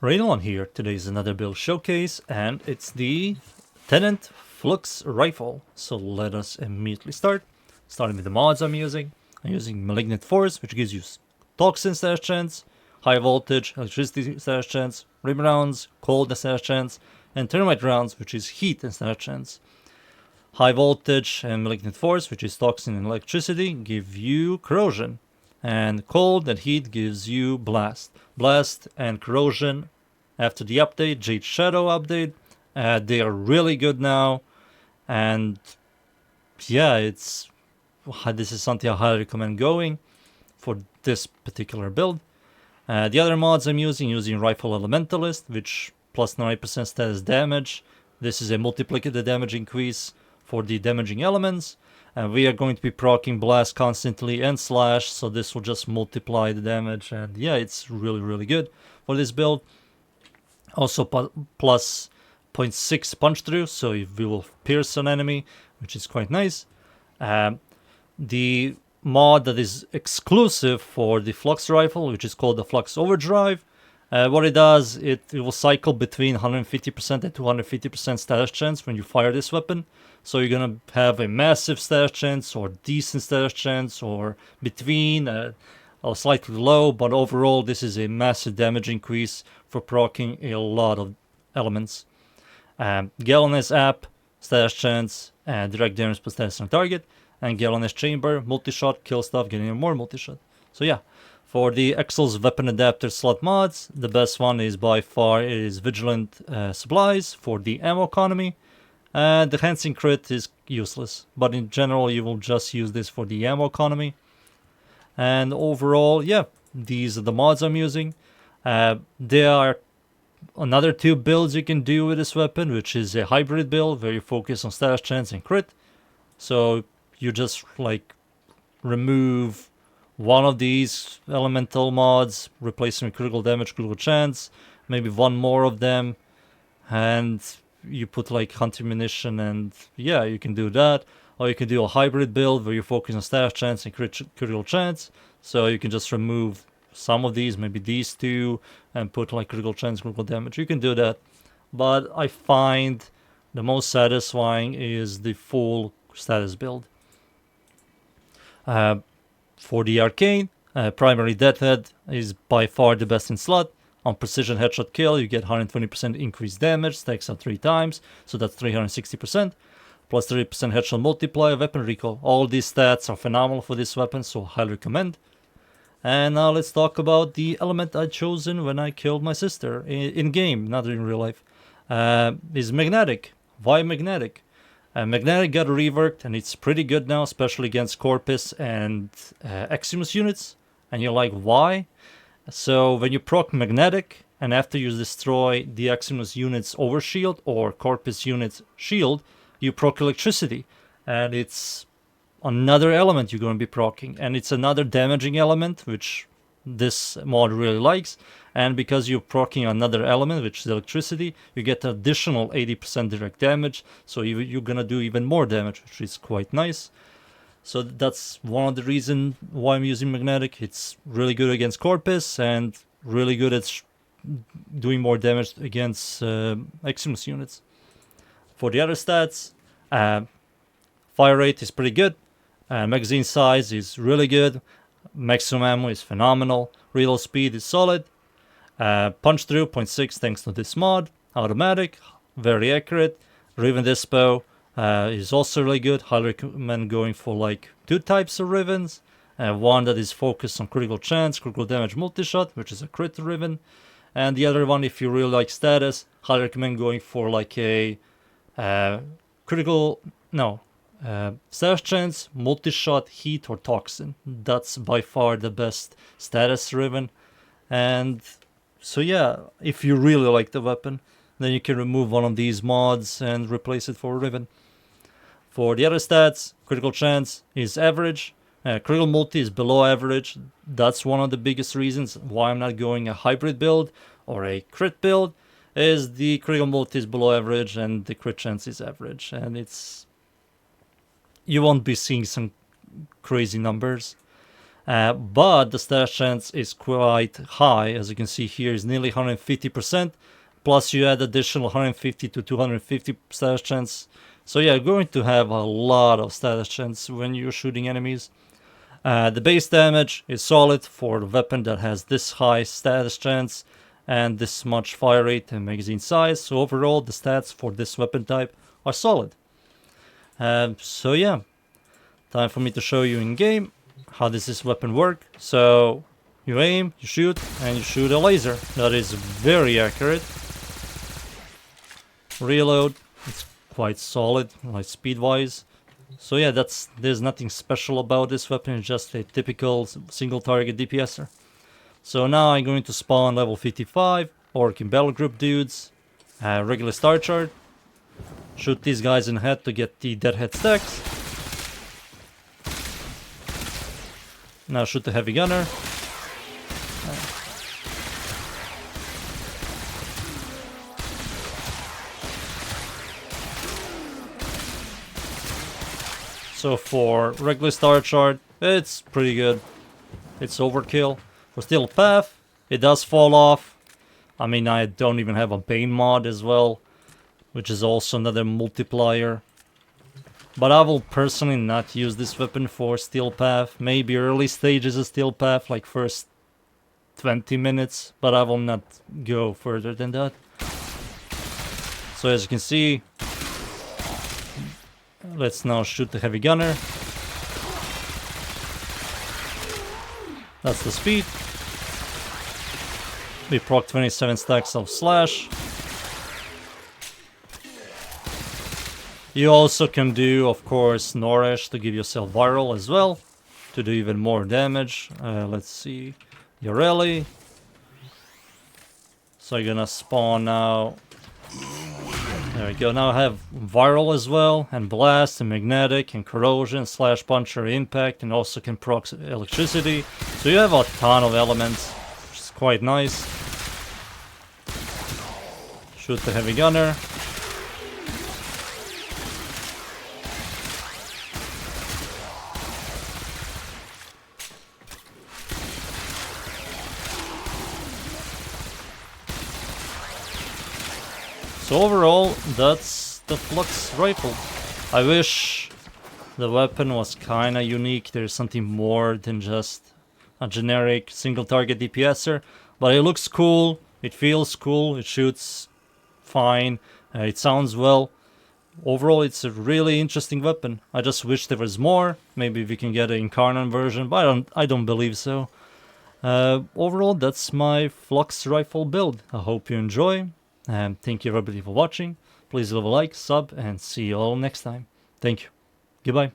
Rainollon here. Today is another build showcase, and it's the Tenet Flux rifle. So let us immediately start. Starting with the mods I'm using. I'm using Malignant Force, which gives you Toxin status chance, High Voltage, Electricity status chance, Rim rounds, Cold status chance, and Thermite rounds, which is Heat and status chance. High Voltage and Malignant Force, which is Toxin and Electricity, give you Corrosion. And Cold and Heat gives you Blast. Blast and Corrosion, after the update, Jade Shadow update, they are really good now. And yeah, this is something I highly recommend going for this particular build. The other mods I'm using Rifle Elementalist, which plus 9% status damage. This is a multiplicative damage increase for the damaging elements. And we are going to be proccing Blast constantly and Slash, so this will just multiply the damage. And yeah, it's really good for this build. Also plus 0.6 punch through, so we will pierce an enemy, which is quite nice. The mod that is exclusive for the Flux rifle, which is called the Flux Overdrive. What it does, it will cycle between 150% and 250% status chance when you fire this weapon. So you're gonna have a massive status chance, or decent status chance, or between, or slightly low, but overall this is a massive damage increase for proccing a lot of elements. Galvanized app, status chance, and direct damage per status on target, and Galvanized chamber, multi-shot, kill stuff, getting more multi-shot. So yeah, for the Excel's weapon adapter slot mods, the best one is by far Vigilant Supplies for the ammo economy. The Enhancing Crit is useless, but in general you will just use this for the ammo economy. And overall, yeah, these are the mods I'm using. There are another two builds you can do with this weapon, which is a hybrid build where you focus on status chance and crit. So you just like remove one of these elemental mods, replace them with critical damage, critical chance, maybe one more of them, and you put like hunting munition, and yeah, you can do that. Or you can do a hybrid build where you focus on status chance and critical chance. So you can just remove some of these, maybe these two, and put like critical chance, critical damage. You can do that. But I find the most satisfying is the full status build. For the Arcane, primary Deathhead is by far the best in slot. On precision headshot kill, you get 120% increased damage, stacks out 3 times, so that's 360%. Plus 30% headshot multiplier, weapon recall. All these stats are phenomenal for this weapon, so highly recommend. And now let's talk about the element I chosen when I killed my sister in game, not in real life. Is magnetic. Why magnetic? Magnetic got reworked, and it's pretty good now, especially against Corpus and Eximus units. And you're like, why? So when you proc magnetic, and after you destroy the Eximus unit's overshield or Corpus unit's shield, you proc electricity, and it's another element you're going to be proccing, and it's another damaging element, which this mod really likes. And because you're proccing another element, which is electricity, you get additional 80% direct damage, so you're gonna do even more damage, which is quite nice. So that's one of the reasons why I'm using magnetic. It's really good against Corpus and really good at doing more damage against Eximus units. For the other stats, fire rate is pretty good, magazine size is really good, maximum ammo is phenomenal, reload speed is solid, punch through 0.6 thanks to this mod, automatic, very accurate, Riven Dispo is also really good. Highly recommend going for like 2 types of Rivens, one that is focused on critical chance, critical damage multi-shot, which is a crit Riven, and the other one, if you really like status, highly recommend going for like a status chance, multi-shot, heat, or toxin. That's by far the best status Riven. And so yeah, if you really like the weapon, then you can remove one of these mods and replace it for Riven. For the other stats, critical chance is average, critical multi is below average. That's one of the biggest reasons why I'm not going a hybrid build or a crit build, is the critical multi is below average and the crit chance is average, and you won't be seeing some crazy numbers. But the status chance is quite high. As you can see here, is nearly 150%. Plus you add additional 150 to 250 status chance. So yeah, you're going to have a lot of status chance when you're shooting enemies. The base damage is solid for the weapon that has this high status chance and this much fire rate and magazine size. So overall, the stats for this weapon type are solid. So yeah, time for me to show you in game how does this weapon work. So you aim, you shoot, and you shoot a laser. That is very accurate. Reload, it's quite solid, like speed-wise. So yeah, there's nothing special about this weapon. It's just a typical single target DPSer. So now I'm going to spawn level 55 Orc in battle group dudes, regular star chart. Shoot these guys in the head to get the deadhead stacks. Now shoot the heavy gunner. So for regular star chart, it's pretty good. It's overkill. For steel path, it does fall off. I mean, I don't even have a Bane mod as well, which is also another multiplier. But I will personally not use this weapon for steel path. Maybe early stages of steel path, like first 20 minutes, but I will not go further than that. So as you can see, let's now shoot the heavy gunner. That's the speed. We proc 27 stacks of slash. You also can do, of course, Nourish to give yourself viral as well, to do even more damage. Let's see, Yoreli. So you're gonna spawn now. There we go. Now I have viral as well, and blast, and magnetic, and corrosion, slash puncher, impact, and also can proc electricity. So you have a ton of elements, which is quite nice. Shoot the heavy gunner. So overall, that's the Flux rifle. I wish the weapon was kinda unique. There's something more than just a generic single target DPSer. But it looks cool, it feels cool, it shoots fine, it sounds well. Overall, it's a really interesting weapon. I just wish there was more. Maybe we can get an Incarnate version, but I don't believe so. Overall, that's my Flux rifle build. I hope you enjoy. And thank you everybody for watching. Please leave a like, sub, and see you all next time. Thank you. Goodbye.